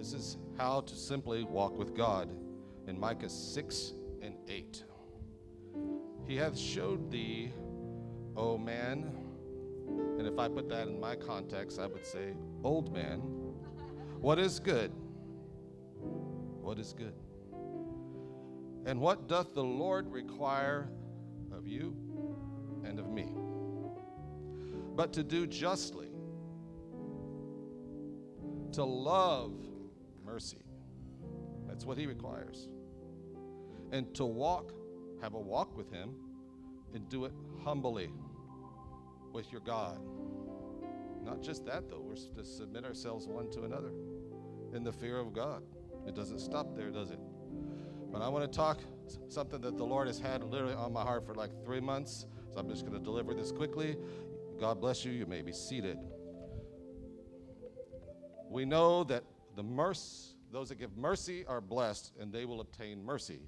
This is how to simply walk with God in Micah 6:8. He hath showed thee, O man, and if I put that in my context, I would say, old man, what is good? What is good? And what doth the Lord require of you and of me? But to do justly, to love mercy. That's what he requires. And to walk, have a walk with him, and do it humbly with your God. Not just that, though. We're to submit ourselves one to another in the fear of God. It doesn't stop there, does it? But I want to talk something that the Lord has had literally on my heart for like 3 months. So I'm just going to deliver this quickly. God bless you. You may be seated. We know that those that give mercy are blessed, and they will obtain mercy.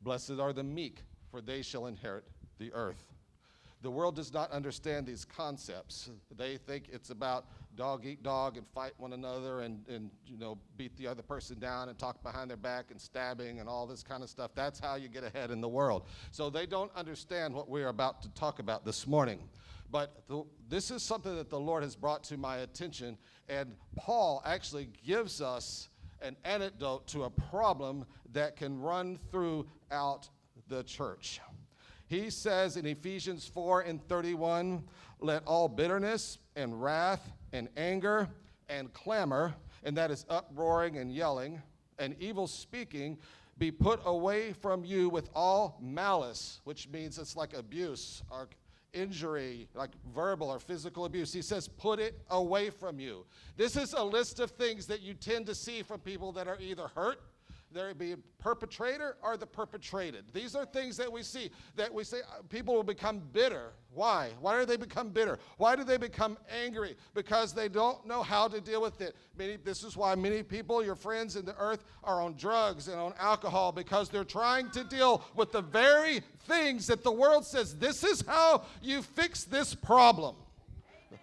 Blessed are the meek, for they shall inherit the earth. The world does not understand these concepts. They think it's about dog eat dog and fight one another and beat the other person down and talk behind their back and stabbing and all this kind of stuff. That's how you get ahead in the world. So they don't understand what we're about to talk about this morning. But this is something that the Lord has brought to my attention, and Paul actually gives us an antidote to a problem that can run throughout the church. He says in Ephesians 4:31, let all bitterness and wrath and anger and clamor, and that is uproaring and yelling, and evil speaking, be put away from you with all malice, which means it's like abuse or injury, like verbal or physical abuse. He says, put it away from you. This is a list of things that you tend to see from people that are either hurt, there be a perpetrator or the perpetrated. These are things that we see, that we say people will become bitter. Why? Why do they become bitter? Why do they become angry? Because they don't know how to deal with it. This is why many people, your friends in the earth, are on drugs and on alcohol, because they're trying to deal with the very things that the world says, this is how you fix this problem.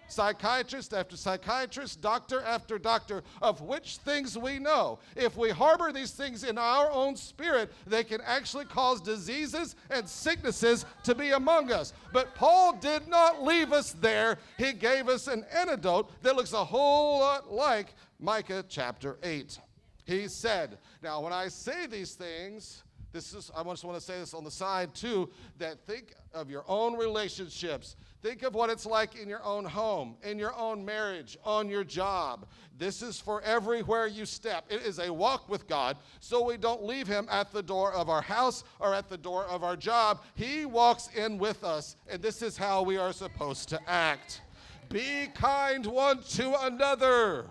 Psychiatrist after psychiatrist, doctor after doctor, of which things we know. If we harbor these things in our own spirit, they can actually cause diseases and sicknesses to be among us. But Paul did not leave us there. He gave us an antidote that looks a whole lot like Micah chapter 8. He said, now when I say these things, I just want to say this on the side too, that think of your own relationships. Think of what it's like in your own home, in your own marriage, on your job. This is for everywhere you step. It is a walk with God, so we don't leave him at the door of our house or at the door of our job. He walks in with us, and this is how we are supposed to act. Be kind one to another.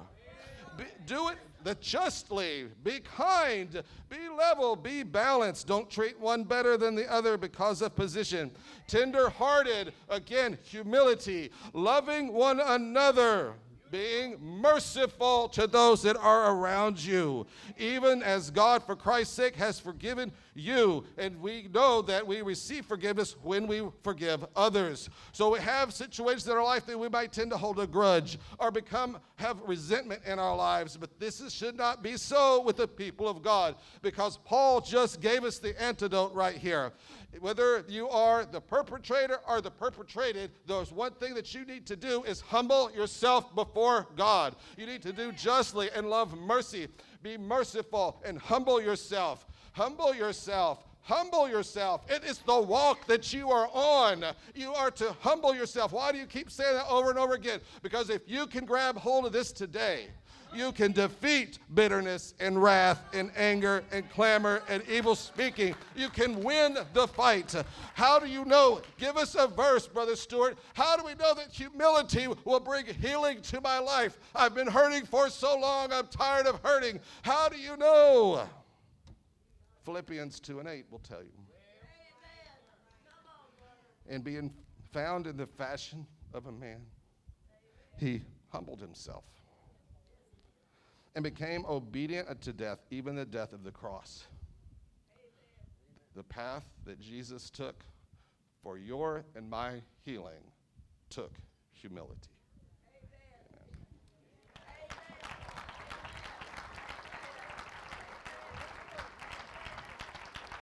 Do it justly, be kind, be level, be balanced. Don't treat one better than the other because of position. Tender-hearted, again, humility, loving one another, being merciful to those that are around you, even as God, for Christ's sake, has forgiven you. And we know that we receive forgiveness when we forgive others. So we have situations in our life that we might tend to hold a grudge or have resentment in our lives. But should not be so with the people of God, because Paul just gave us the antidote right here. Whether you are the perpetrator or the perpetrated, there's one thing that you need to do is humble yourself before God. You need to do justly and love mercy. Be merciful and humble yourself. Humble yourself. Humble yourself. It is the walk that you are on. You are to humble yourself. Why do you keep saying that over and over again? Because if you can grab hold of this today, you can defeat bitterness and wrath and anger and clamor and evil speaking. You can win the fight. How do you know? Give us a verse, Brother Stewart. How do we know that humility will bring healing to my life? I've been hurting for so long. I'm tired of hurting. How do you know? Philippians 2:8 will tell you. And being found in the fashion of a man, he humbled himself and became obedient unto death, even the death of the cross. The path that Jesus took for your and my healing took humility.